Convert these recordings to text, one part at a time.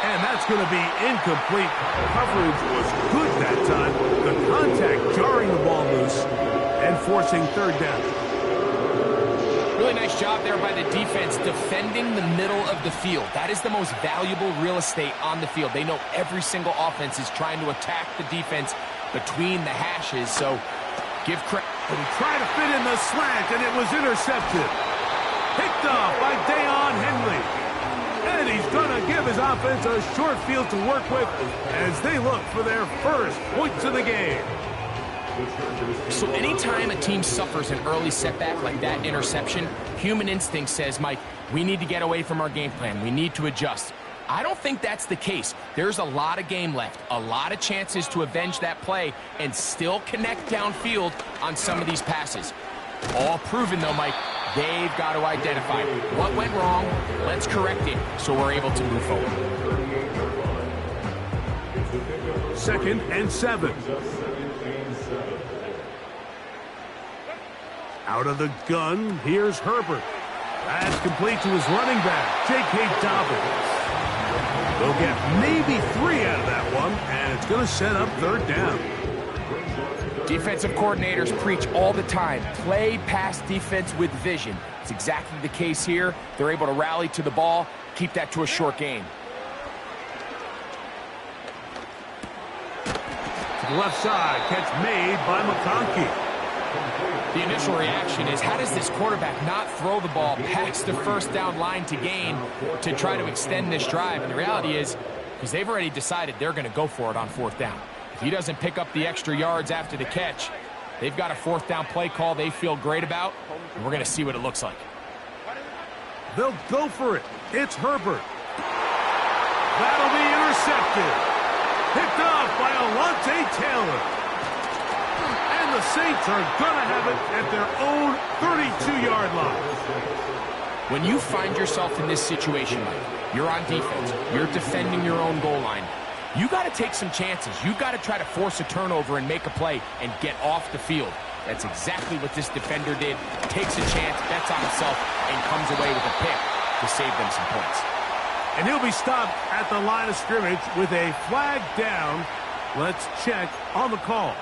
And that's going to be incomplete. Coverage was good that time. The contact jarring the ball loose and forcing third down. Really nice job there by the defense defending the middle of the field. That is the most valuable real estate on the field. They know every single offense is trying to attack the defense between the hashes, so give credit. But he tried to fit in the slant, and it was intercepted. Picked off by Deion Henley. And he's going to give his offense a short field to work with as they look for their first points of the game. So anytime a team suffers an early setback like that interception, human instinct says, Mike, we need to get away from our game plan. We need to adjust. I don't think that's the case. There's a lot of game left, a lot of chances to avenge that play and still connect downfield on some of these passes. All proven, though, Mike. They've got to identify what went wrong. Let's correct it so we're able to move forward. 2nd and 7. Out of the gun, here's Herbert. Pass complete to his running back, J.K. Dobbins. They'll get maybe 3 out of that one, and it's going to set up third down. Defensive coordinators preach all the time, play pass defense with vision. It's exactly the case here. They're able to rally to the ball, keep that to a short game. To the left side, catch made by McConkey. The initial reaction is, how does this quarterback not throw the ball past the first down line to gain to try to extend this drive? And the reality is, because they've already decided they're going to go for it on 4th down. If he doesn't pick up the extra yards after the catch, they've got a 4th down play call they feel great about, and we're going to see what it looks like. They'll go for it. It's Herbert. That'll be intercepted. Picked off by Alontae Taylor. And the Saints are going to have it at their own 32-yard line. When you find yourself in this situation, you're on defense, you're defending your own goal line, you got to take some chances. You got to try to force a turnover and make a play and get off the field. That's exactly what this defender did. Takes a chance, bets on himself, and comes away with a pick to save them some points. And he'll be stopped at the line of scrimmage with a flag down. Let's check on the call.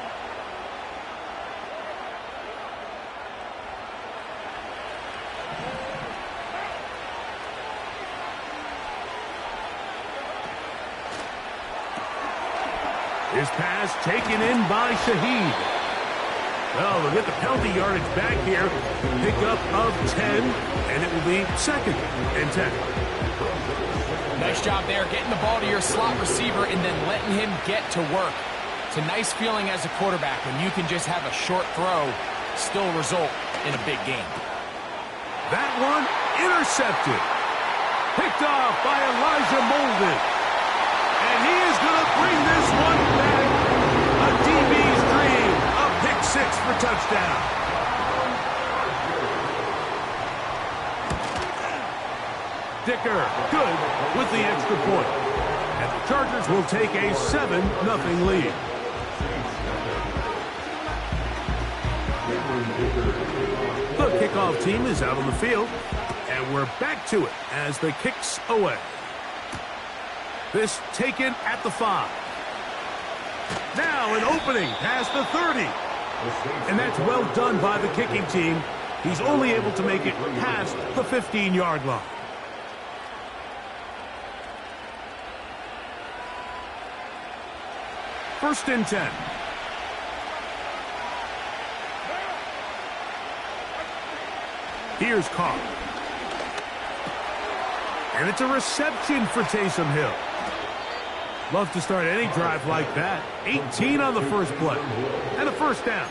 His pass taken in by Shaheed. Well, they'll get the penalty yardage back here. Pickup of 10, and it will be 2nd and 10. Nice job there, getting the ball to your slot receiver and then letting him get to work. It's a nice feeling as a quarterback when you can just have a short throw still result in a big game. That one intercepted. Picked off by Elijah Molden. And he is going to bring this one back. A DB's dream. A pick 6 for touchdown. Dicker, good with the extra point. And the Chargers will take a 7-0 lead. The kickoff team is out on the field. And we're back to it as the kick's away. This taken at the 5. Now an opening past the 30. And that's well done by the kicking team. He's only able to make it past the 15-yard line. First and 10. Here's Carr. And it's a reception for Taysom Hill. Love to start any drive like that. 18 on the first play. And a first down.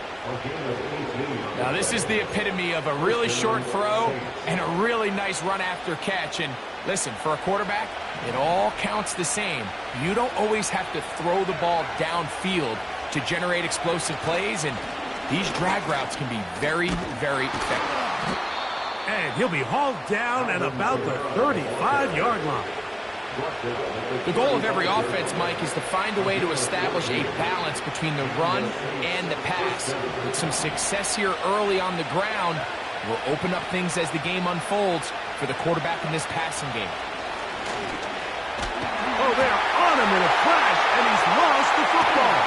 Now this is the epitome of a really short throw and a really nice run after catch. And listen, for a quarterback, it all counts the same. You don't always have to throw the ball downfield to generate explosive plays. And these drag routes can be very, very effective. And he'll be hauled down at about the 35-yard line. The goal of every offense, Mike, is to find a way to establish a balance between the run and the pass. With some success here early on the ground, will open up things as the game unfolds for the quarterback in this passing game. Oh, there on him in a flash, and he's lost the football.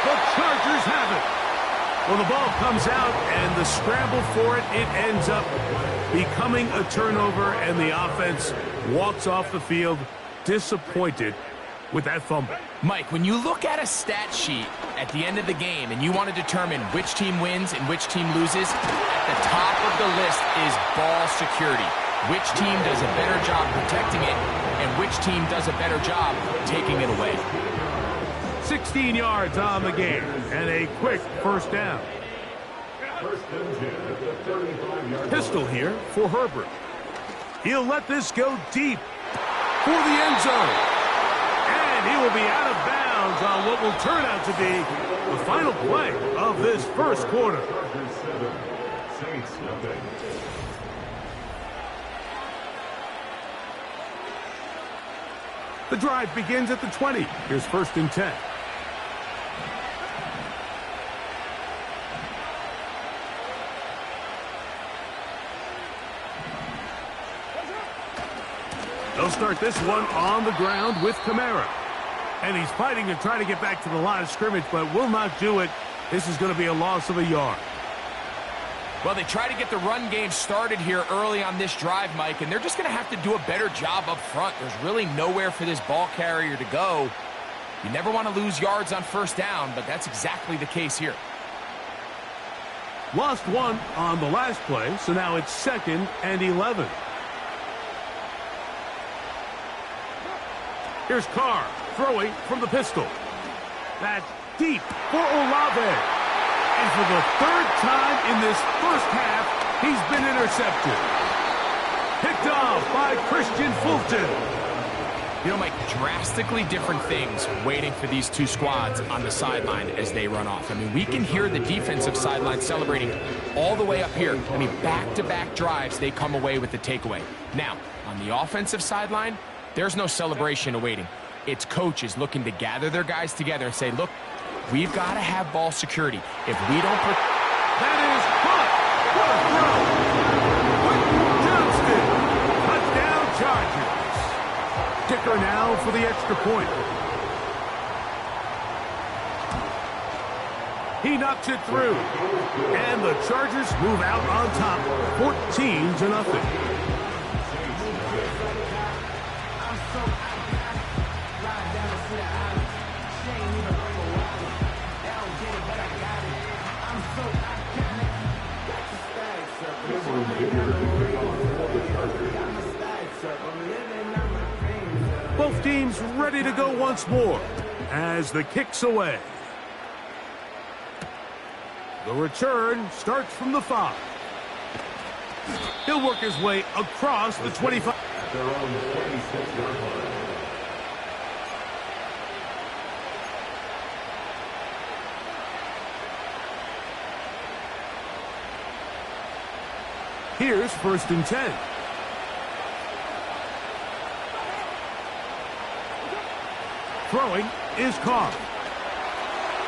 The Chargers have it. Well, the ball comes out, and the scramble for it, it ends up becoming a turnover, and the offense walks off the field disappointed with that fumble. Mike, when you look at a stat sheet at the end of the game and you want to determine which team wins and which team loses, at the top of the list is ball security. Which team does a better job protecting it and which team does a better job taking it away. 16 yards on the game and a quick first down. Pistol here for Herbert. He'll let this go deep for the end zone. And he will be out of bounds on what will turn out to be the final play of this first quarter. The drive begins at the 20. Here's 1st and 10. They'll start this one on the ground with Kamara. And he's fighting to try to get back to the line of scrimmage, but will not do it. This is going to be a loss of a yard. Well, they try to get the run game started here early on this drive, Mike, and they're just going to have to do a better job up front. There's really nowhere for this ball carrier to go. You never want to lose yards on first down, but that's exactly the case here. Lost one on the last play, so now it's 2nd and 11. Here's Carr throwing from the pistol. That's deep for Olave. And for the 3rd time in this first half, he's been intercepted. Picked off by Christian Fulton. You know, Mike, drastically different things waiting for these two squads on the sideline as they run off. I mean, we can hear the defensive sideline celebrating all the way up here. I mean, back-to-back drives, they come away with the takeaway. Now, on the offensive sideline, there's no celebration awaiting. It's coaches looking to gather their guys together and say, look, we've got to have ball security. If we don't put... That is caught. What a throw. Quentin Johnston. Touchdown Chargers. Dicker now for the extra point. He knocks it through. And the Chargers move out on top 14-0. Both teams ready to go once more as the kick's away. The return starts from the 5. He'll work his way across the 25. Here's 1st and 10. Throwing is Carr.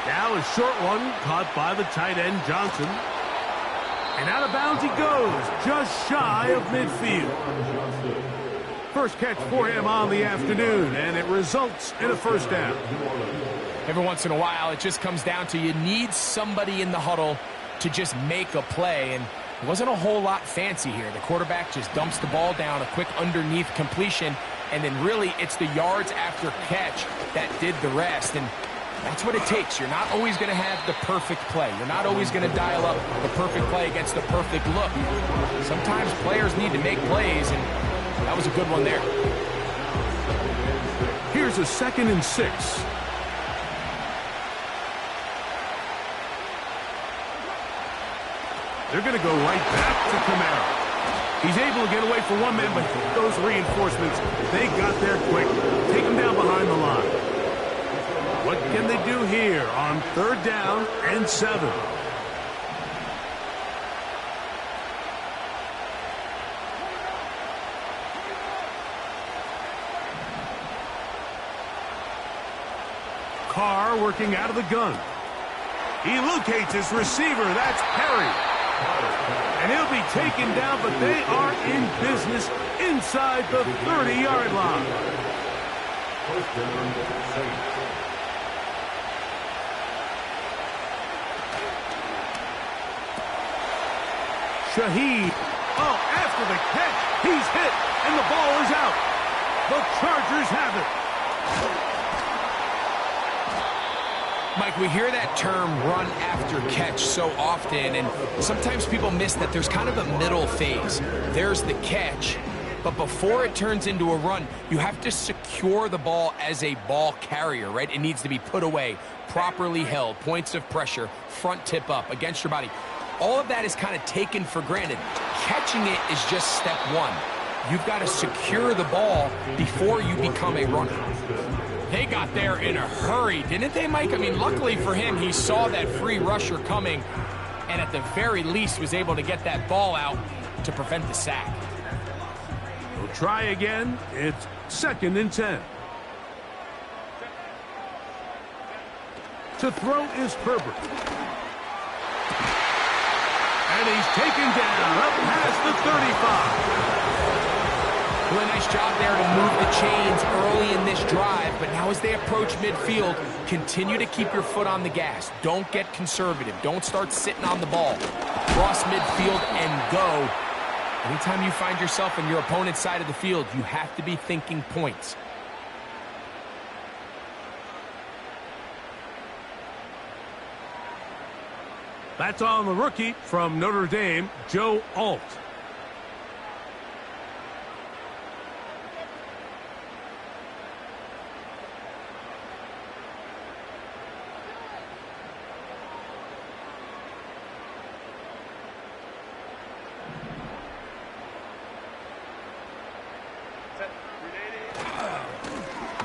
Now a short one caught by the tight end Johnson. And out of bounds he goes, just shy of midfield. First catch for him on the afternoon, and it results in a first down. Every once in a while, it just comes down to you need somebody in the huddle to just make a play, and it wasn't a whole lot fancy here. The quarterback just dumps the ball down, a quick underneath completion, and then really it's the yards after catch that did the rest. And that's what it takes. You're not always going to have the perfect play. You're not always going to dial up the perfect play against the perfect look. Sometimes players need to make plays, and that was a good one there. Here's a 2nd and 6. They're going to go right back to Kamara. He's able to get away for one man, but those reinforcements, they got there quick. Take him down behind the line. What can they do here on 3rd down and 7? Carr working out of the gun. He locates his receiver. That's Perry. And he'll be taken down, but they are in business inside the 30-yard line. Shaheed. Oh, after the catch, he's hit, and the ball is out. The Chargers have it. Mike, we hear that term run after catch so often, and sometimes people miss that there's kind of a middle phase. There's the catch, but before it turns into a run, you have to secure the ball as a ball carrier, right? It needs to be put away, properly held, points of pressure, front tip up against your body. All of that is kind of taken for granted. Catching it is just step one. You've got to secure the ball before you become a runner. They got there in a hurry, didn't they, Mike? I mean, luckily for him, he saw that free rusher coming and at the very least was able to get that ball out to prevent the sack. We'll try again. It's 2nd and 10. To throw is Herbert. And he's taken down up past the 35. Well, a nice job there to move the chains early in this drive, but now as they approach midfield, continue to keep your foot on the gas. Don't get conservative. Don't start sitting on the ball. Cross midfield and go. Anytime you find yourself on your opponent's side of the field, you have to be thinking points. That's on the rookie from Notre Dame, Joe Alt.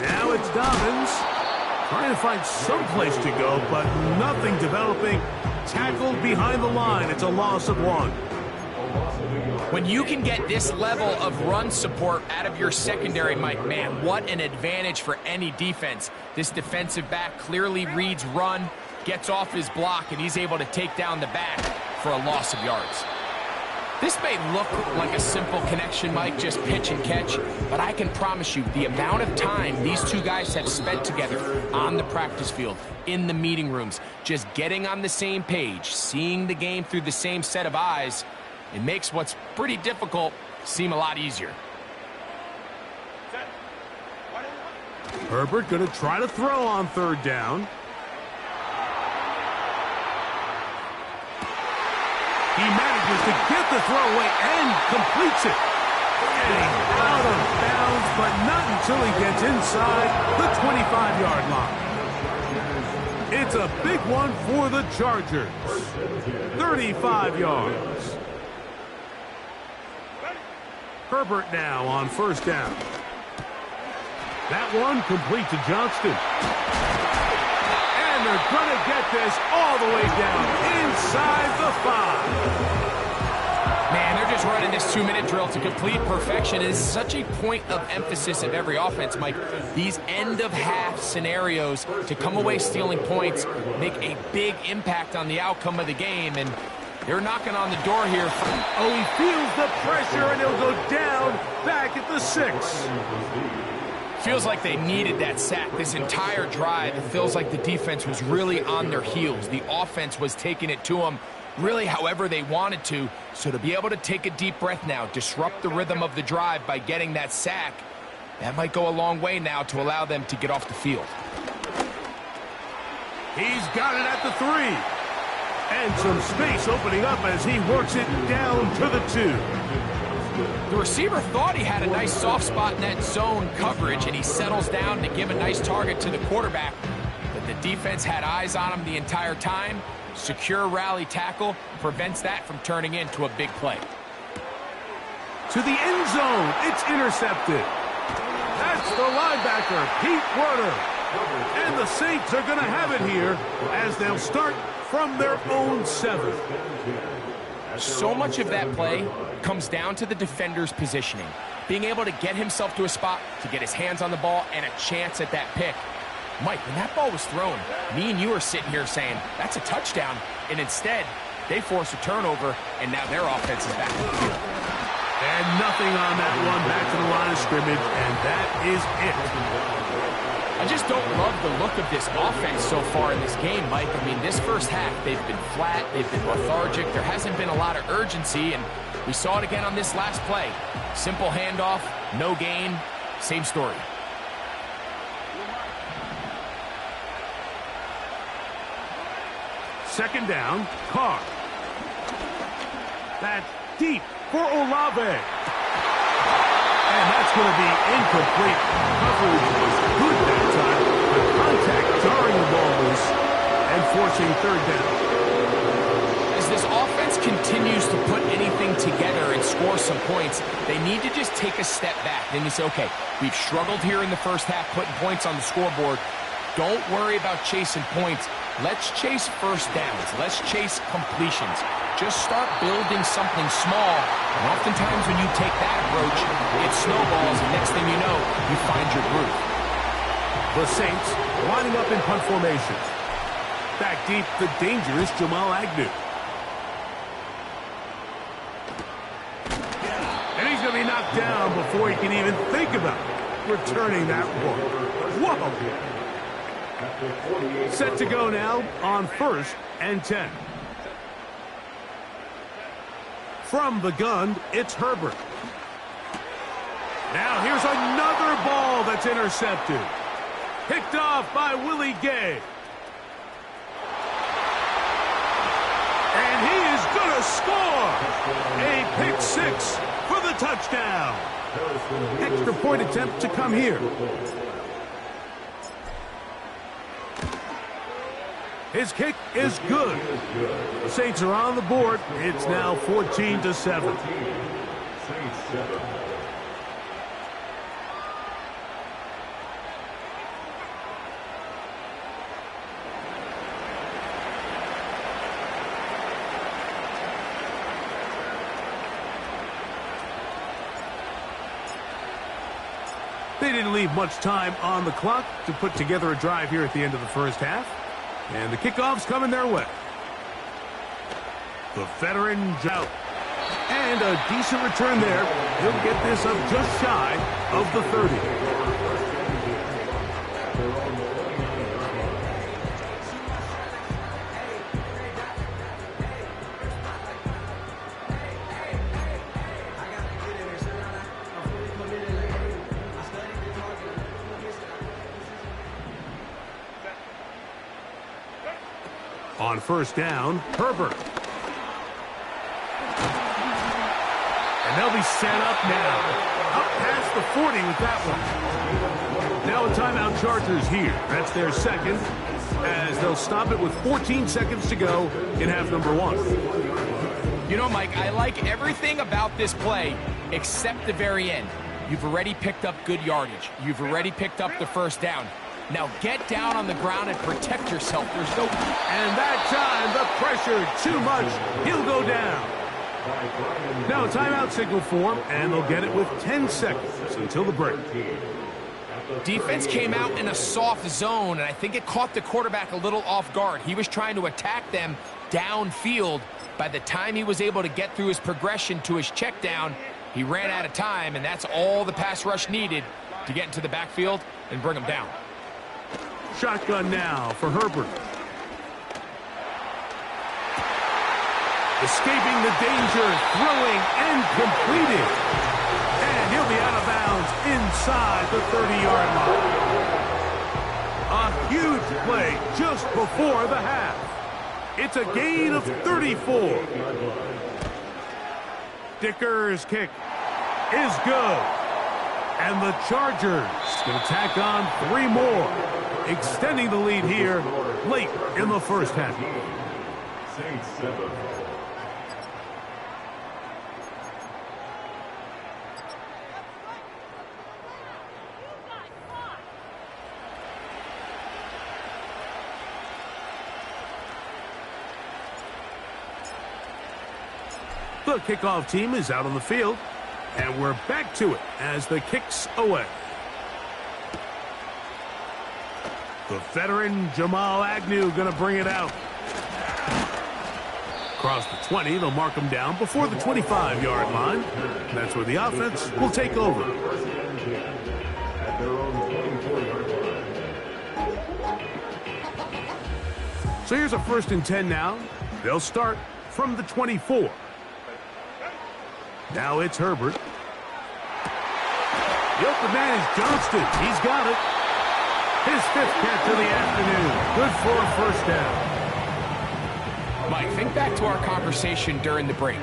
Now it's Dobbins trying to find some place to go, but nothing developing. Tackled behind the line. It's a loss of 1. When you can get this level of run support out of your secondary, Mike, man, what an advantage for any defense. This defensive back clearly reads run, gets off his block, and he's able to take down the back for a loss of yards. This may look like a simple connection, Mike, just pitch and catch, but I can promise you the amount of time these two guys have spent together on the practice field, in the meeting rooms, just getting on the same page, seeing the game through the same set of eyes, it makes what's pretty difficult seem a lot easier. Herbert going to try to throw on 3rd down. He manages to get the throw away and completes it. Getting out of bounds, but not until he gets inside the 25-yard line. It's a big one for the Chargers. 35 yards. Herbert now on 1st down. That one complete to Johnston. And they're going to get this all the way down inside the 5. Man, they're just running this 2-minute drill to complete perfection. It is such a point of emphasis of every offense, Mike. These end-of-half scenarios to come away stealing points make a big impact on the outcome of the game, and they're knocking on the door here. Oh, he feels the pressure, and he'll go down back at the 6. Feels like they needed that sack this entire drive. It feels like the defense was really on their heels. The offense was taking it to them really however they wanted to. So to be able to take a deep breath now, disrupt the rhythm of the drive by getting that sack, that might go a long way now to allow them to get off the field. He's got it at the 3. And some space opening up as he works it down to the 2. The receiver thought he had a nice soft spot in that zone coverage, and he settles down to give a nice target to the quarterback. But the defense had eyes on him the entire time. Secure rally tackle prevents that from turning into a big play. To the end zone, it's intercepted. That's the linebacker, Pete Werner. And the Saints are going to have it here as they'll start from their own 7. So much of that play comes down to the defender's positioning. Being able to get himself to a spot, to get his hands on the ball, and a chance at that pick. Mike, when that ball was thrown, me and you are sitting here saying, that's a touchdown. And instead, they force a turnover, and now their offense is back in the field. And nothing on that one, back to the line of scrimmage, and that is it. just don't love the look of this offense so far in this game, Mike. I mean, this first half, they've been flat, they've been lethargic, there hasn't been a lot of urgency, and we saw it again on this last play. Simple handoff, no gain, same story. Second down, Carr. That's deep for Olave. And that's going to be incomplete. Coverage was good that time, but contact jarring the ball loose and forcing third down. As this offense continues to put anything together and score some points, they need to just take a step back. Then you say, okay, we've struggled here in the first half putting points on the scoreboard. Don't worry about chasing points. Let's chase first downs. Let's chase completions. Just start building something small. And oftentimes when you take that approach, it snowballs, and next thing you know, you find your groove. The Saints lining up in punt formation. Back deep, the dangerous Jamal Agnew. And he's going to be knocked down before he can even think about returning that one. Whoa! Set to go now on 1st and 10. From the gun, it's Herbert. Now here's another ball that's intercepted. Picked off by Willie Gay. And he is going to score! A pick six for the touchdown. Extra point attempt to come here. His kick is good. The Saints are on the board. It's now 14-7. They didn't leave much time on the clock to put together a drive here at the end of the first half. And the kickoff's coming their way. The veteran out. And a decent return there. He'll get this up just shy of the 30. On 1st down, Herbert. And they'll be set up now. Up past the 40 with that one. Now a timeout Chargers here. That's their second, as they'll stop it with 14 seconds to go in half number 1. You know, Mike, I like everything about this play except the very end. You've already picked up good yardage. You've already picked up the first down. Now get down on the ground and protect yourself. There's no... And that time, the pressure too much. He'll go down. Now a timeout signal form, and they'll get it with 10 seconds until the break. Defense came out in a soft zone, and I think it caught the quarterback a little off guard. He was trying to attack them downfield. By the time he was able to get through his progression to his check down, he ran out of time, and that's all the pass rush needed to get into the backfield and bring him down. Shotgun now for Herbert. Escaping the danger, throwing and completed. And he'll be out of bounds inside the 30-yard line. A huge play just before the half. It's a gain of 34. Dicker's kick is good. And the Chargers will tack on 3 more, extending the lead here late in the first half. The kickoff team is out on the field, and we're back to it as the kick's away. The veteran Jamal Agnew going to bring it out. Across the 20, they'll mark him down before the 25-yard line. That's where the offense will take over. So here's a 1st and 10 now. They'll start from the 24. Now it's Herbert. The open man is Johnston. He's got it. His 5th catch of the afternoon. Good for a 1st down. Mike, think back to our conversation during the break.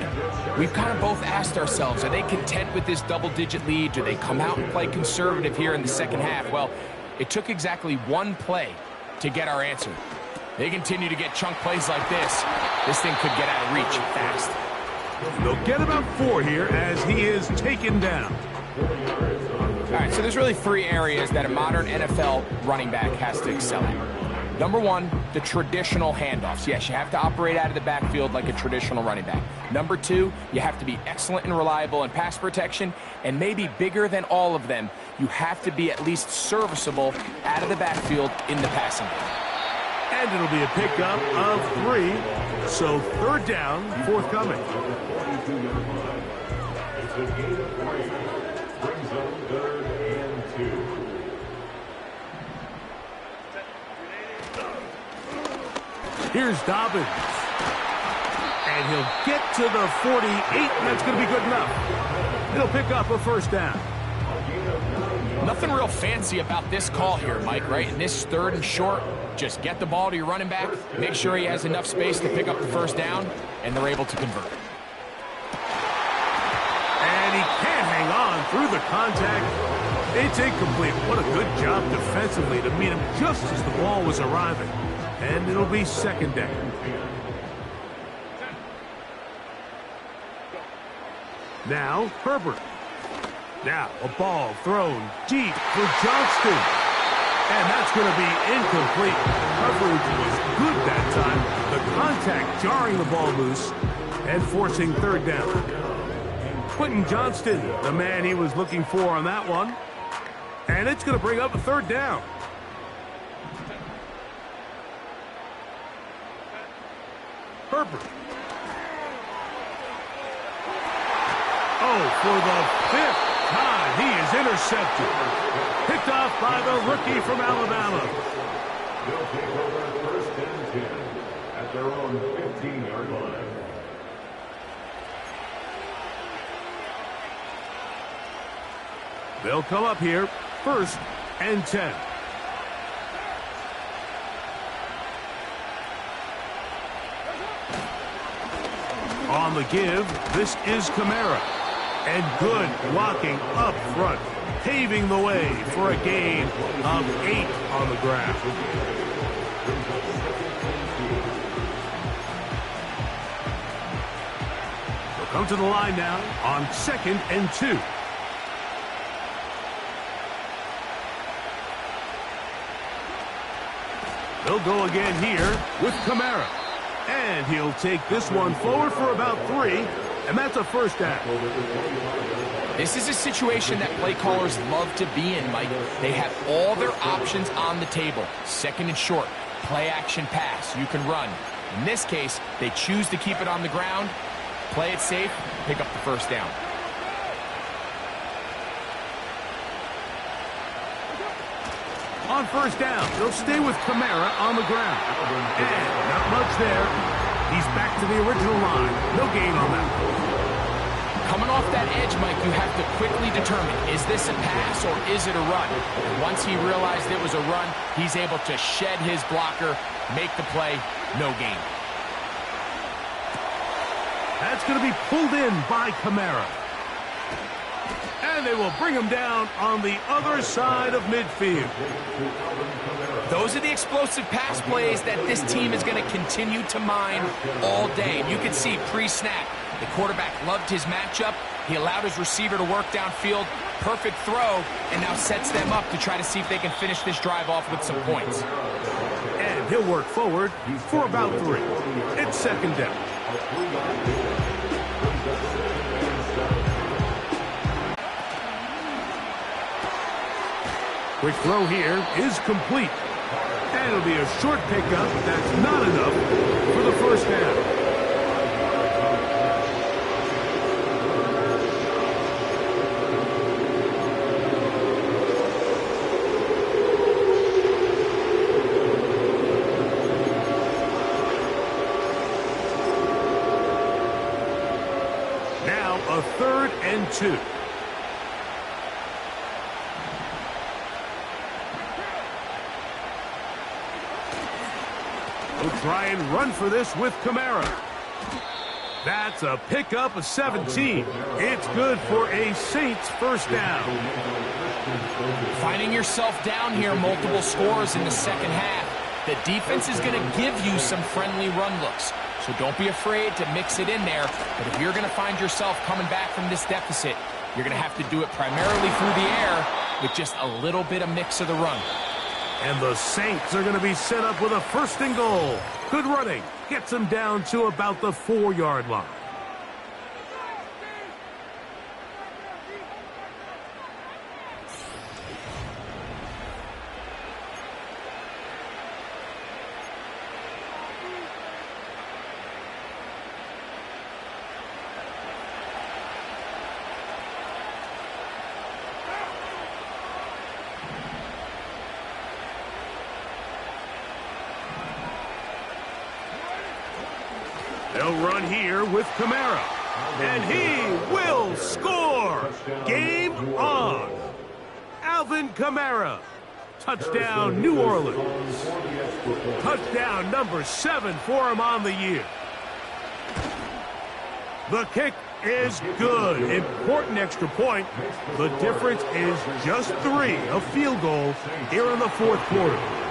We've kind of both asked ourselves, are they content with this double-digit lead? Do they come out and play conservative here in the second half? Well, it took exactly one play to get our answer. They continue to get chunk plays like this. This thing could get out of reach fast. They'll get about 4 here as he is taken down. All right, so there's really 3 areas that a modern NFL running back has to excel at. Number 1, the traditional handoffs. Yes, you have to operate out of the backfield like a traditional running back. Number 2, you have to be excellent and reliable in pass protection. And maybe bigger than all of them, you have to be at least serviceable out of the backfield in the passing game. And it'll be a pickup of 3. So 3rd down forthcoming. It's a gain of 3. Brings up 3rd and 2. Here's Dobbins. And he'll get to the 48, and that's going to be good enough. It'll pick up a 1st down. Nothing real fancy about this call here, Mike, right? In this 3rd and short, just get the ball to your running back, make sure he has enough space to pick up the 1st down, and they're able to convert. And he can't hang on through the contact. It's incomplete. What a good job defensively to meet him just as the ball was arriving. And it'll be 2nd down. Now, Herbert. Now, a ball thrown deep for Johnston. And that's going to be incomplete. Coverage was good that time. The contact jarring the ball loose and forcing 3rd down. Quentin Johnston, the man he was looking for on that one. And it's going to bring up a 3rd down. Herbert. Oh, for the 5th time, he is intercepted. Picked off by the rookie from Alabama. They'll take over 1st and 10 at their own 15-yard line. They'll come up here, 1st and 10. On the give, this is Kamara. And good blocking up front, paving the way for a gain of 8 on the ground. They'll come to the line now on 2nd and 2. They'll go again here with Kamara. And he'll take this one forward for about 3, and that's a 1st down. This is a situation that play callers love to be in, Mike. They have all their options on the table. 2nd and short, play action pass, you can run. In this case, they choose to keep it on the ground, play it safe, pick up the 1st down. On 1st down, they'll stay with Kamara on the ground. And not much there. He's back to the original line. No gain on that. Coming off that edge, Mike, you have to quickly determine, is this a pass or is it a run? And once he realized it was a run, he's able to shed his blocker, make the play, no gain. That's going to be pulled in by Kamara. And they will bring him down on the other side of midfield. Those are the explosive pass plays that this team is going to continue to mine all day. And you can see pre-snap, the quarterback loved his matchup. He allowed his receiver to work downfield. Perfect throw, and now sets them up to try to see if they can finish this drive off with some points. And he'll work forward for about 3. It's 2nd down. Quick throw here is complete. And it'll be a short pickup, but that's not enough for the 1st down. 3rd and 2. We'll try and run for this with Kamara. That's a pickup of 17. It's good for a Saints first down. Finding yourself down here, multiple scores in the second half. The defense is going to give you some friendly run looks. So don't be afraid to mix it in there. But if you're going to find yourself coming back from this deficit, you're going to have to do it primarily through the air with just a little bit of mix of the run. And the Saints are going to be set up with a 1st and goal. Good running. Gets them down to about the 4-yard line. They'll run here with Kamara. And he will score! Game on! Alvin Kamara. Touchdown, New Orleans. Touchdown number 7 for him on the year. The kick is good. Important extra point. The difference is just 3, a field goal here in the 4th quarter.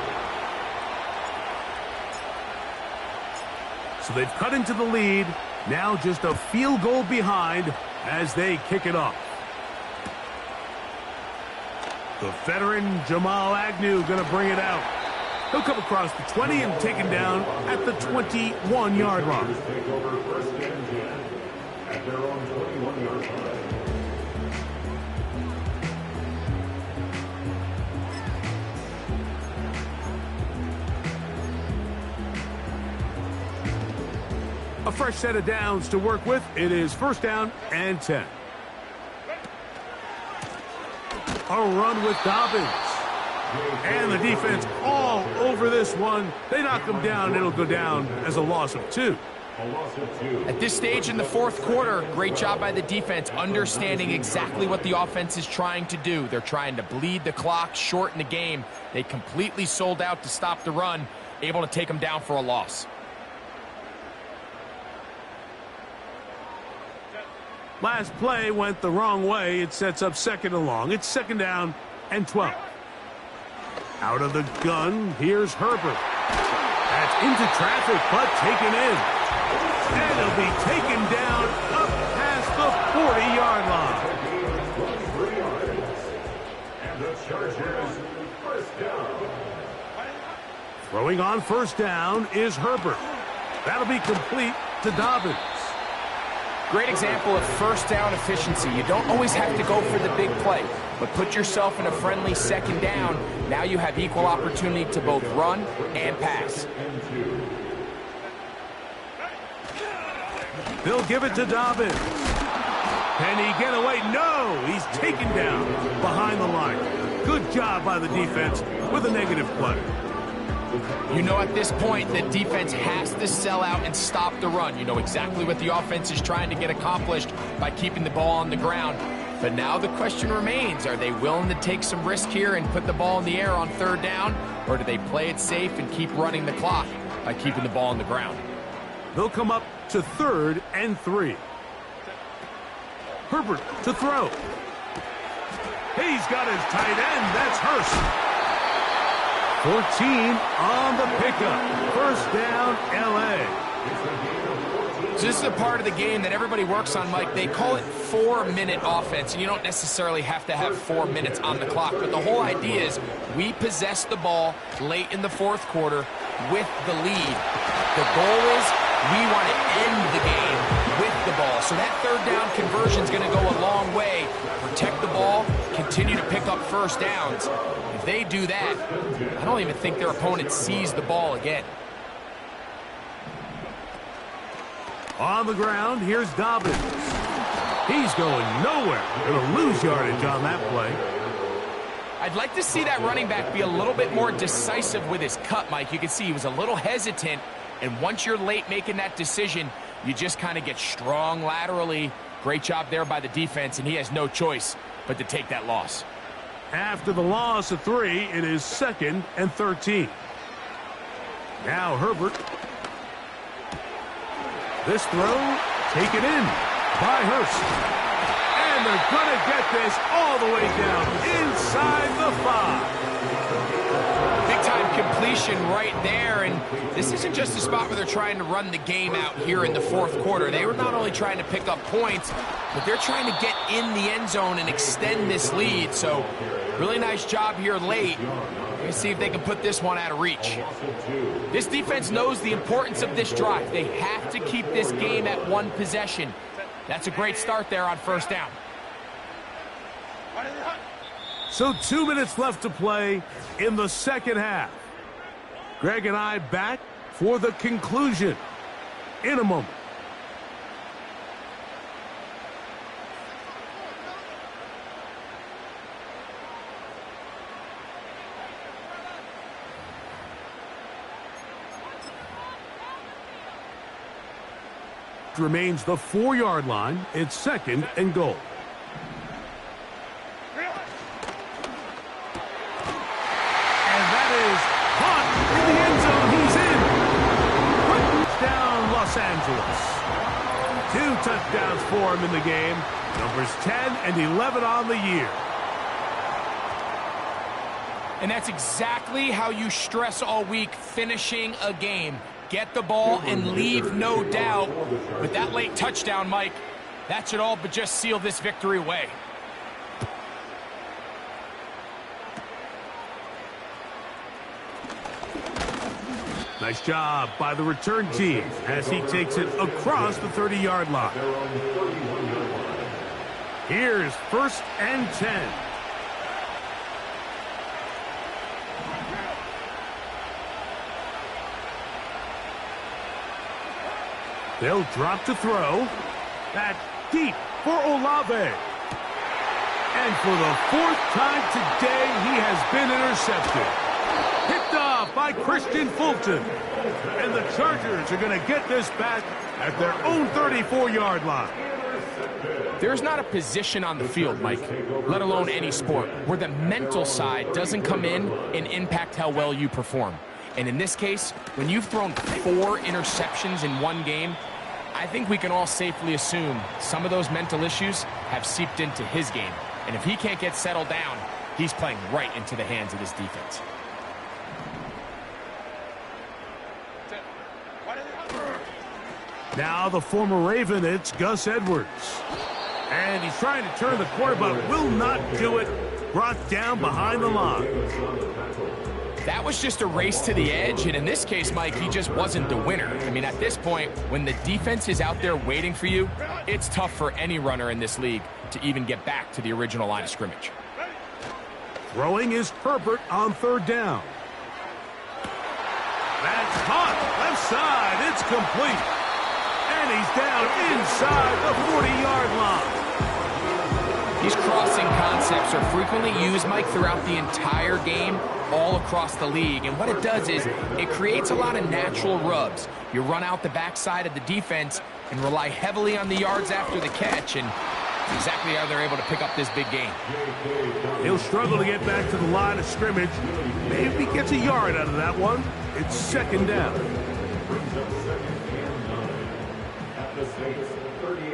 So they've cut into the lead. Now just a field goal behind as they kick it off. The veteran Jamal Agnew going to bring it out. He'll come across the 20 and taken down at the 21-yard line. Take over 1st and 10 at their own 21-yard line. A fresh set of downs to work with. It is 1st down and 10. A run with Dobbins. And the defense all over this one. They knock him down. It'll go down as a loss of 2. At this stage in the 4th quarter, great job by the defense understanding exactly what the offense is trying to do. They're trying to bleed the clock, shorten the game. They completely sold out to stop the run, able to take them down for a loss. Last play went the wrong way. It sets up 2nd and long. It's 2nd down and 12. Out of the gun, here's Herbert. That's into traffic, but taken in. And he'll be taken down up past the 40-yard line. And the Chargers, 1st down. Throwing on 1st down is Herbert. That'll be complete to Dobbins. Great example of 1st down efficiency. You don't always have to go for the big play, but put yourself in a friendly 2nd down. Now you have equal opportunity to both run and pass. They'll give it to Dobbins. Can he get away? No! He's taken down behind the line. Good job by the defense with a negative play. You know at this point the defense has to sell out and stop the run. You know exactly what the offense is trying to get accomplished by keeping the ball on the ground. But now the question remains, are they willing to take some risk here and put the ball in the air on 3rd down? Or do they play it safe and keep running the clock by keeping the ball on the ground? They'll come up to 3rd and 3. Herbert to throw. He's got his tight end. That's Hurst. 14 on the pickup. 1st down, L.A. So this is a part of the game that everybody works on, Mike. They call it 4-minute offense, and you don't necessarily have to have 4 minutes on the clock. But the whole idea is we possess the ball late in the 4th quarter with the lead. The goal is we want to end the game with the ball. So that 3rd down conversion is going to go a long way. Protect the ball, continue to pick up 1st downs. If they do that, I don't even think their opponent sees the ball again. On the ground, here's Dobbins. He's going nowhere. Going to lose yardage on that play. I'd like to see that running back be a little bit more decisive with his cut, Mike. You can see he was a little hesitant, and once you're late making that decision, you just kind of get strong laterally, Great job there by the defense, and he has no choice but to take that loss. After the loss of 3, it is 2nd and 13. Now Herbert. This throw taken in by Hurst. And they're going to get this all the way down inside the 5. Big-time completion right there, and this isn't just a spot where they're trying to run the game out here in the 4th quarter. They were not only trying to pick up points, but they're trying to get in the end zone and extend this lead. So really nice job here late. Let's see if they can put this one out of reach. This defense knows the importance of this drive. They have to keep this game at 1 possession. That's a great start there on 1st down. So 2 minutes left to play in the 2nd half. Greg and I back for the conclusion in a moment. Remains the 4-yard line. It's 2nd and goal. And that is caught in the end zone. He's in. Touchdown, Los Angeles. 2 touchdowns for him in the game. Numbers 10 and 11 on the year. And that's exactly how you stress all week, finishing a game. Get the ball and leave no doubt. But that late touchdown, Mike, that should all but just seal this victory away. Nice job by the return team as he takes it across the 30-yard line. Here's 1st and 10. They'll drop to throw. That's deep for Olave. And for the 4th time today, he has been intercepted. Picked off by Christian Fulton. And the Chargers are going to get this back at their own 34-yard line. There's not a position on the field, Mike, let alone any sport, where the mental side doesn't come in and impact how well you perform. And in this case, when you've thrown 4 interceptions in one game, I think we can all safely assume some of those mental issues have seeped into his game. And if he can't get settled down, he's playing right into the hands of this defense. Now the former Raven, it's Gus Edwards. And he's trying to turn the corner, but will not do it. Brought down behind the line. That was just a race to the edge, and in this case, Mike, he just wasn't the winner. I mean, at this point, when the defense is out there waiting for you, it's tough for any runner in this league to even get back to the original line of scrimmage. Throwing is Herbert on 3rd down. That's caught. Left side. It's complete. And he's down inside the 40-yard line. These crossing concepts are frequently used, Mike, throughout the entire game, all across the league. And what it does is it creates a lot of natural rubs. You run out the backside of the defense and rely heavily on the yards after the catch, and that's exactly how they're able to pick up this big gain. He'll struggle to get back to the line of scrimmage. Maybe gets a yard out of that one. It's 2nd down.